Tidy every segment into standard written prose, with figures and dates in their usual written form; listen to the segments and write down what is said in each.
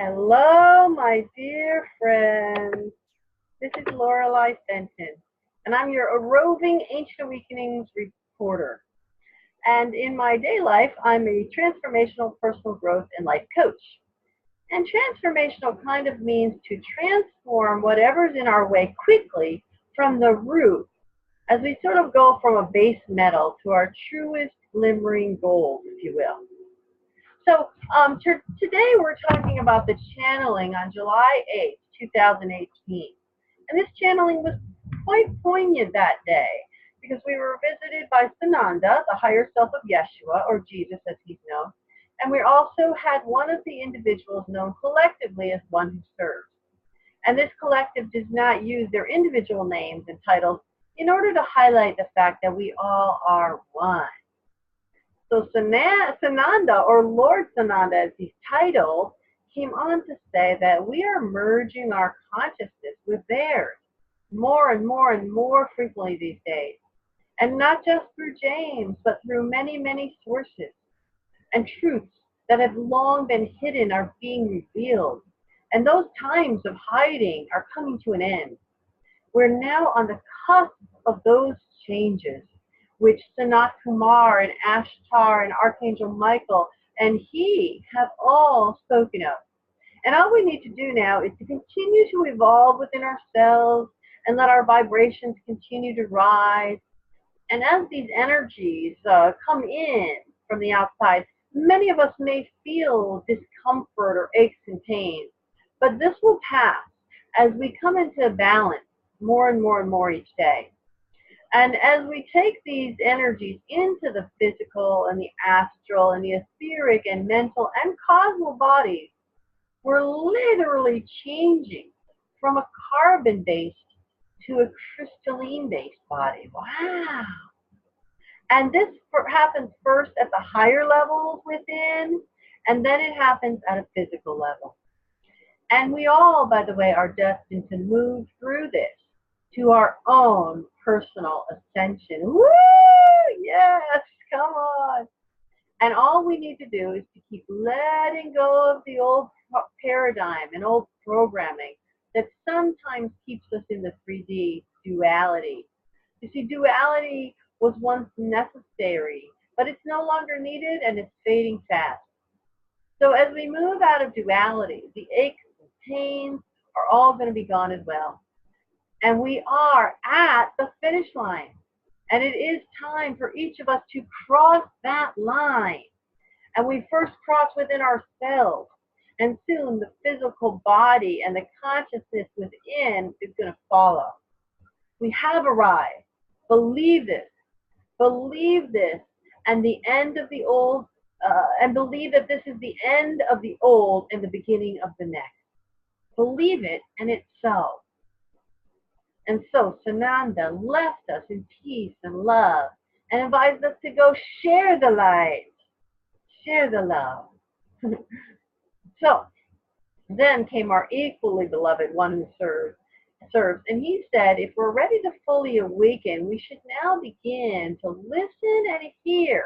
Hello, my dear friends. This is Lorelei Fenton, and I'm your roving Ancient Awakenings reporter. And in my day life, I'm a transformational personal growth and life coach. And transformational kind of means to transform whatever's in our way quickly from the root as we sort of go from a base metal to our truest glimmering gold, if you will. So today we're talking about the channeling on July 8th, 2018. And this channeling was quite poignant that day because we were visited by Sananda, the higher self of Yeshua, or Jesus as he's known. And we also had one of the individuals known collectively as one who serves. And this collective does not use their individual names and titles in order to highlight the fact that we all are one. So Sananda, or Lord Sananda as he's titled, came on to say that we are merging our consciousness with theirs more and more and more frequently these days. And not just through James, but through many, many sources. And truths that have long been hidden are being revealed. And those times of hiding are coming to an end. We're now on the cusp of those changes, which Sanat Kumar and Ashtar and Archangel Michael and he have all spoken of. And all we need to do now is to continue to evolve within ourselves and let our vibrations continue to rise. And as these energies come in from the outside, many of us may feel discomfort or aches and pains, but this will pass as we come into balance more and more and more each day. And as we take these energies into the physical and the astral and the etheric and mental and cosmal bodies, we're literally changing from a carbon-based to a crystalline-based body. Wow. And this happens first at the higher levels within, and then it happens at a physical level. And we all, by the way, are destined to move through this to our own personal ascension. Woo! Yes, come on. And all we need to do is to keep letting go of the old paradigm and old programming that sometimes keeps us in the 3D duality. You see, duality was once necessary, but it's no longer needed and it's fading fast. So as we move out of duality, the aches and pains are all going to be gone as well. And we are at the finish line. And it is time for each of us to cross that line. And we first cross within ourselves. And soon the physical body and the consciousness within is going to follow. We have arrived. Believe this. Believe this. And the end of the old, and believe that this is the end of the old and the beginning of the next. Believe it, and it's so. And so Sananda left us in peace and love and advised us to go share the light, share the love. So then came our equally beloved one who serves. And he said, if we're ready to fully awaken, we should now begin to listen and hear.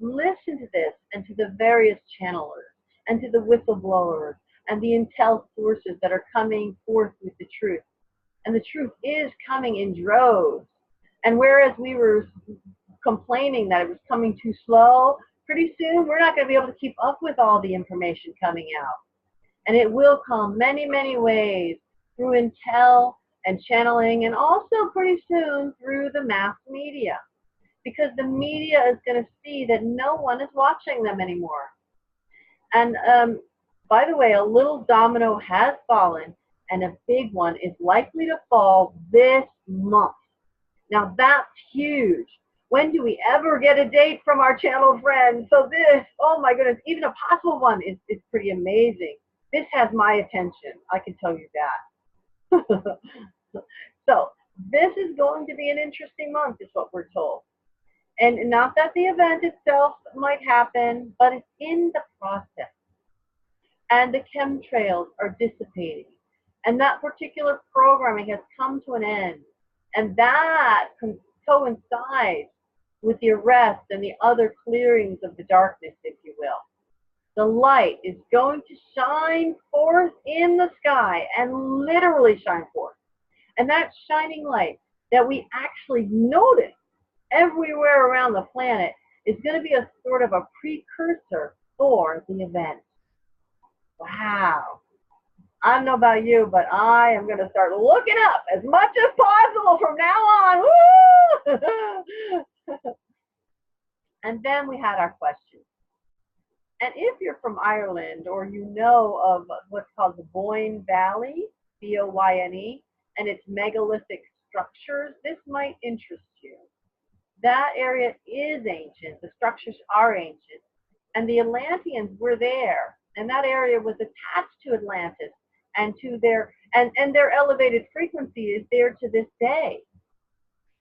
Listen to this and to the various channelers and to the whistleblowers and the intel sources that are coming forth with the truth. And the truth is coming in droves. And whereas we were complaining that it was coming too slow, pretty soon we're not going to be able to keep up with all the information coming out. And it will come many, many ways through intel and channeling, and also pretty soon through the mass media. Because the media is going to see that no one is watching them anymore. And by the way, a little domino has fallen, and a big one is likely to fall this month. Now that's huge. When do we ever get a date from our channel friends? So this, oh my goodness, even a possible one is pretty amazing. This has my attention, I can tell you that. So this is going to be an interesting month is what we're told. And not that the event itself might happen, but it's in the process. And the chemtrails are dissipating. And that particular programming has come to an end. And that coincides with the arrest and the other clearings of the darkness, if you will. The light is going to shine forth in the sky and literally shine forth. And that shining light that we actually notice everywhere around the planet is going to be a sort of a precursor for the event. Wow. I don't know about you, but I am going to start looking up as much as possible from now on. Woo! And then we had our questions. And if you're from Ireland or you know of what's called the Boyne Valley, B-O-Y-N-E, and its megalithic structures, this might interest you. That area is ancient. The structures are ancient. And the Atlanteans were there. And that area was attached to Atlantis and to their elevated frequency is there to this day.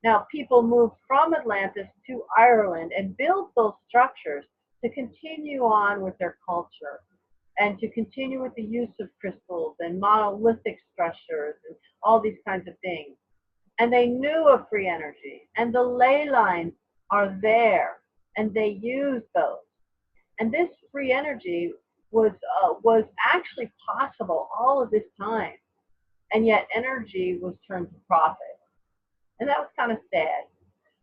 Now, people moved from Atlantis to Ireland and built those structures to continue on with their culture and to continue with the use of crystals and monolithic structures and all these kinds of things. And they knew of free energy, and the ley lines are there, and they use those. And this free energy was actually possible all of this time, and yet energy was turned to profit. And that was kind of sad.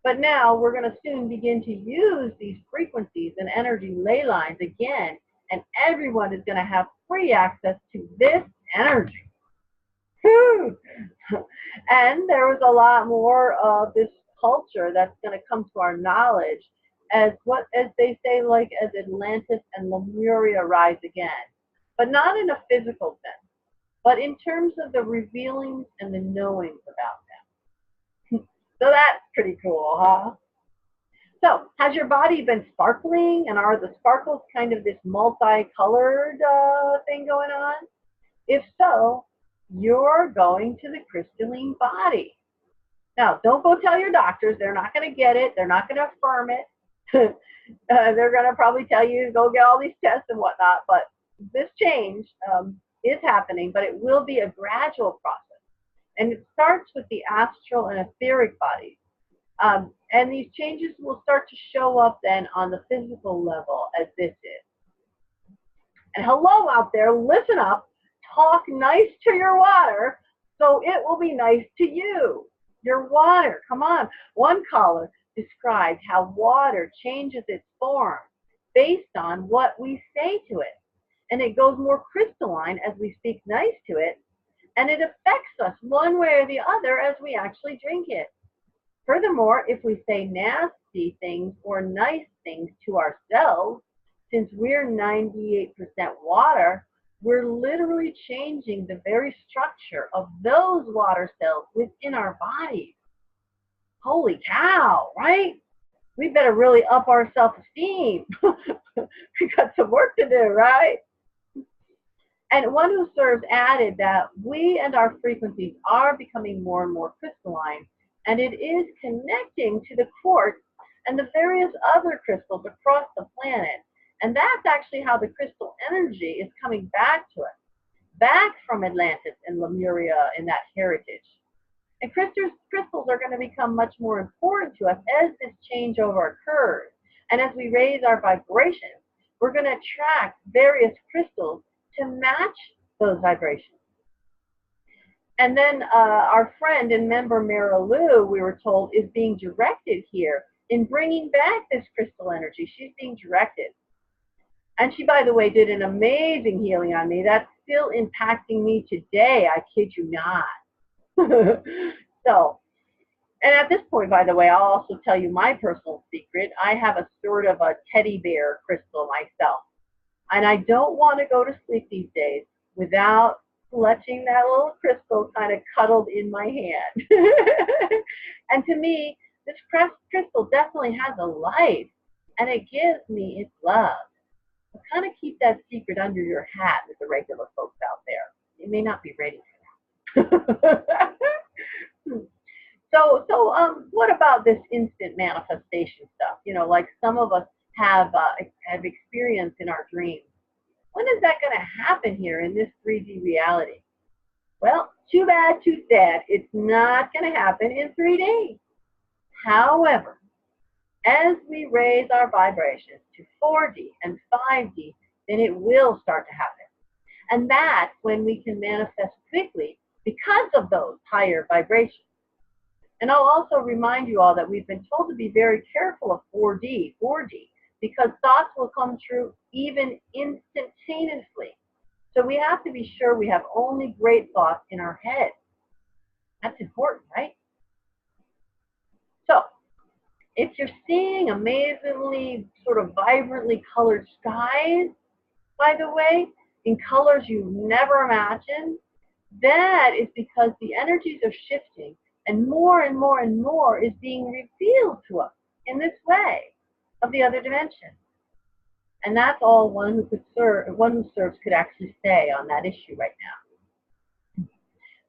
But now we're going to soon begin to use these frequencies and energy ley lines again, and everyone is going to have free access to this energy. And there was a lot more of this culture that's going to come to our knowledge as they say, like as Atlantis and Lemuria rise again, but not in a physical sense, but in terms of the revealings and the knowings about them. So that's pretty cool, huh? So has your body been sparkling, and are the sparkles kind of this multicolored thing going on? If so, you're going to the crystalline body. Now, don't go tell your doctors. They're not going to get it. They're not going to affirm it. They're going to probably tell you to go get all these tests and whatnot. But this change is happening, but it will be a gradual process. And it starts with the astral and etheric bodies. And these changes will start to show up then on the physical level as this is. And hello out there, listen up. Talk nice to your water so it will be nice to you. Your water, come on. One caller described how water changes its form based on what we say to it. And it goes more crystalline as we speak nice to it. And it affects us one way or the other as we actually drink it. Furthermore, if we say nasty things or nice things to ourselves, since we're 98% water, we're literally changing the very structure of those water cells within our bodies. Holy cow, right? We better really up our self-esteem. We got some work to do, right? And one who serves added that we and our frequencies are becoming more and more crystalline, and it is connecting to the quartz and the various other crystals across the planet. And that's actually how the crystal energy is coming back to us, back from Atlantis and Lemuria in that heritage. And crystals are going to become much more important to us as this changeover occurs. And as we raise our vibrations, we're going to attract various crystals to match those vibrations. And then our friend and member Mara Lou, we were told, is being directed here in bringing back this crystal energy. She's being directed. And she, by the way, did an amazing healing on me. That's still impacting me today. I kid you not. So, and at this point, by the way, I'll also tell you my personal secret. I have a sort of a teddy bear crystal myself. And I don't want to go to sleep these days without clutching that little crystal kind of cuddled in my hand. And to me, this crystal definitely has a life, and it gives me its love. So kind of keep that secret under your hat with the regular folks out there. You may not be ready for that. So what about this instant manifestation stuff? You know, like some of us have experienced in our dreams. When is that going to happen here in this 3D reality? Well, too bad, too sad. It's not going to happen in 3D. However, as we raise our vibrations to 4D and 5D, then it will start to happen. And that's when we can manifest quickly because of those higher vibrations. And I'll also remind you all that we've been told to be very careful of 4D, because thoughts will come true even instantaneously. So we have to be sure we have only great thoughts in our head. That's important, right? So, if you're seeing amazingly sort of vibrantly colored skies, by the way, in colors you never imagined, that is because the energies are shifting and more and more and more is being revealed to us in this way of the other dimension. And that's all one who serves could actually say on that issue right now.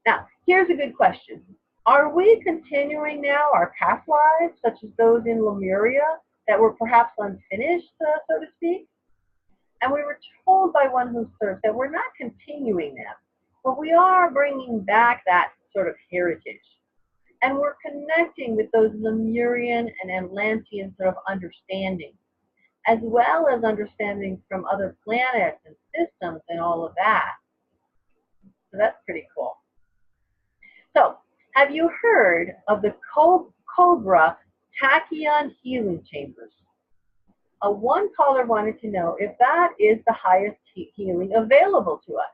Now, here's a good question. Are we continuing now our past lives, such as those in Lemuria, that were perhaps unfinished, so to speak? And we were told by one who serves that we're not continuing them, but we are bringing back that sort of heritage. And we're connecting with those Lemurian and Atlantean sort of understandings, as well as understandings from other planets and systems and all of that. So that's pretty cool. So, have you heard of the Cobra Tachyon healing chambers? One caller wanted to know if that is the highest healing available to us.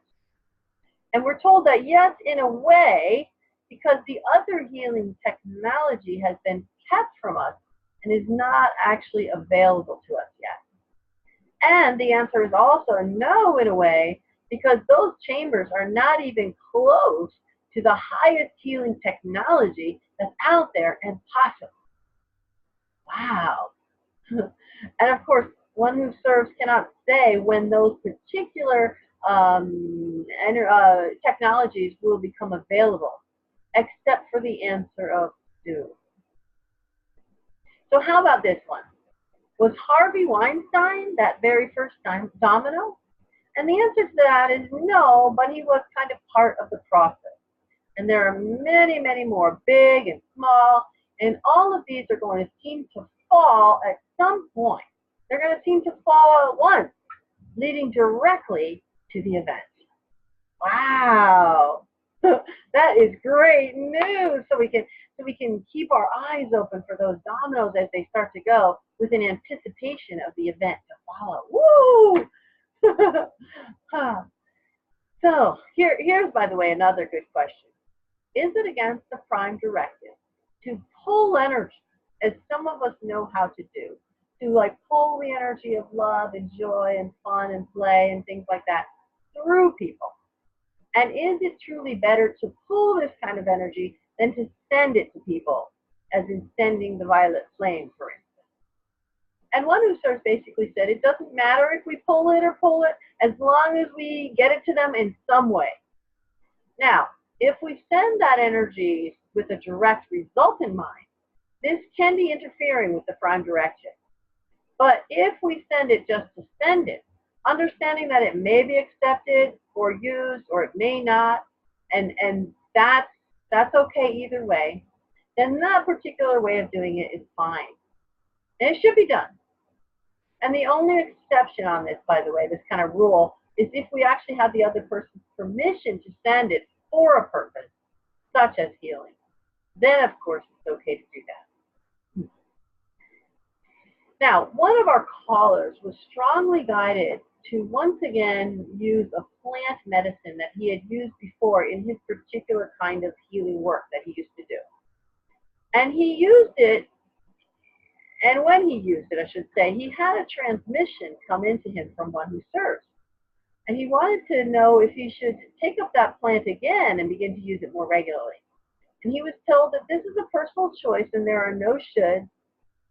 And we're told that yes, in a way, because the other healing technology has been kept from us and is not actually available to us yet. And the answer is also no, in a way, because those chambers are not even close to the highest healing technology that's out there and possible. Wow. And of course, one who serves cannot say when those particular technologies will become available, except for the answer of soon. So how about this one? Was Harvey Weinstein that very first time domino? And the answer to that is no, but he was kind of part of the process. And there are many, many more, big and small, and all of these are going to seem to fall at some point. They're going to seem to fall at once, leading directly to the event. Wow, that is great news. So we can keep our eyes open for those dominoes as they start to go, with an anticipation of the event to follow. Woo! So here's, by the way, another good question. Is it against the prime directive to pull energy, as some of us know how to do, to like pull the energy of love and joy and fun and play and things like that through people? And is it truly better to pull this kind of energy than to send it to people, as in sending the violet flame, for instance? And one who serves basically said it doesn't matter if we pull it or pull it, as long as we get it to them in some way. Now, if we send that energy with a direct result in mind, this can be interfering with the prime direction. But if we send it just to send it, understanding that it may be accepted or used or it may not, and that's okay either way, then that particular way of doing it is fine. And it should be done. And the only exception on this, by the way, this kind of rule, is if we actually have the other person's permission to send it for a purpose, such as healing. Then, of course, it's okay to do that. Now, one of our callers was strongly guided to once again use a plant medicine that he had used before in his particular kind of healing work that he used to do. And he used it, and when he used it, I should say, he had a transmission come into him from one who serves. And he wanted to know if he should take up that plant again and begin to use it more regularly. And he was told that this is a personal choice and there are no shoulds.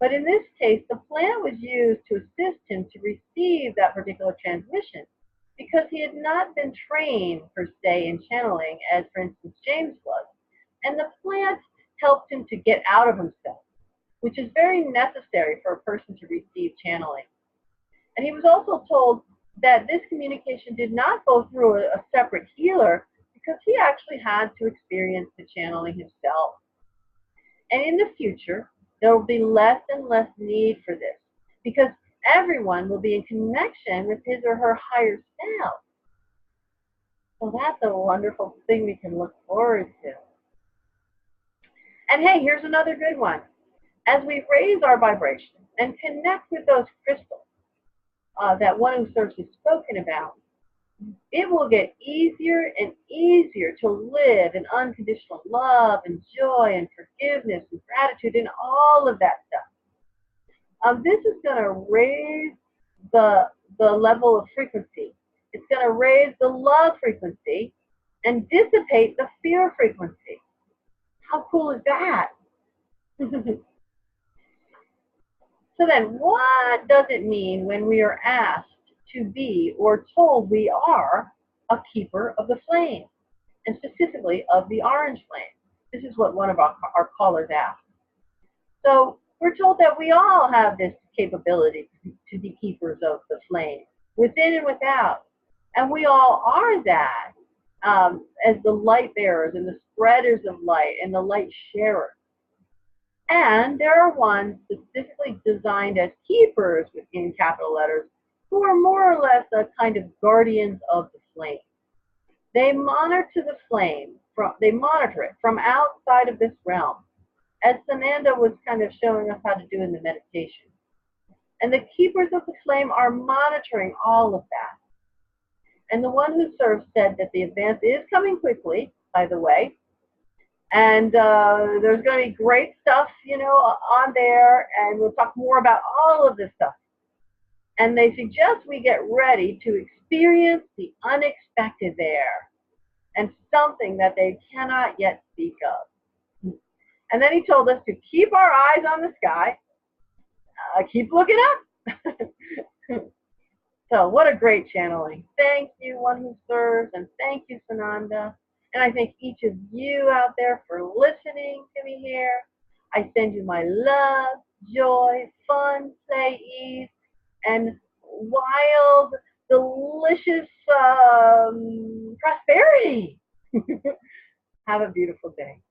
But in this case, the plant was used to assist him to receive that particular transmission, because he had not been trained, per se, in channeling, as, for instance, James was. And the plant helped him to get out of himself, which is very necessary for a person to receive channeling. And he was also told that this communication did not go through a separate healer, because he actually had to experience the channeling himself. And in the future, there will be less and less need for this, because everyone will be in connection with his or her higher self. So that's a wonderful thing we can look forward to. And hey, here's another good one. As we raise our vibration and connect with those crystals that One Who Serves has spoken about, it will get easier and easier to live in unconditional love and joy and forgiveness and gratitude and all of that stuff. This is going to raise the level of frequency. It's going to raise the love frequency and dissipate the fear frequency. How cool is that? So then, what does it mean when we are asked to be or told we are a keeper of the flame, and specifically of the orange flame? This is what one of our callers asked. So we're told that we all have this capability to be keepers of the flame, within and without. And we all are that as the light bearers and the spreaders of light and the light sharers. And there are ones specifically designed as keepers, in capital letters, who are more or less a kind of guardians of the flame. They monitor the flame, they monitor it from outside of this realm, as Sananda was kind of showing us how to do in the meditation. And the keepers of the flame are monitoring all of that. And the One Who Serves said that the advance is coming quickly, by the way. And there's going to be great stuff, on there, and we'll talk more about all of this stuff. And they suggest we get ready to experience the unexpected there, and something that they cannot yet speak of. And then he told us to keep our eyes on the sky, keep looking up. So what a great channeling. Thank you, One Who Serves, and thank you, Sananda. And I thank each of you out there for listening to me here. I send you my love, joy, fun, play, ease, and wild, delicious prosperity. Have a beautiful day.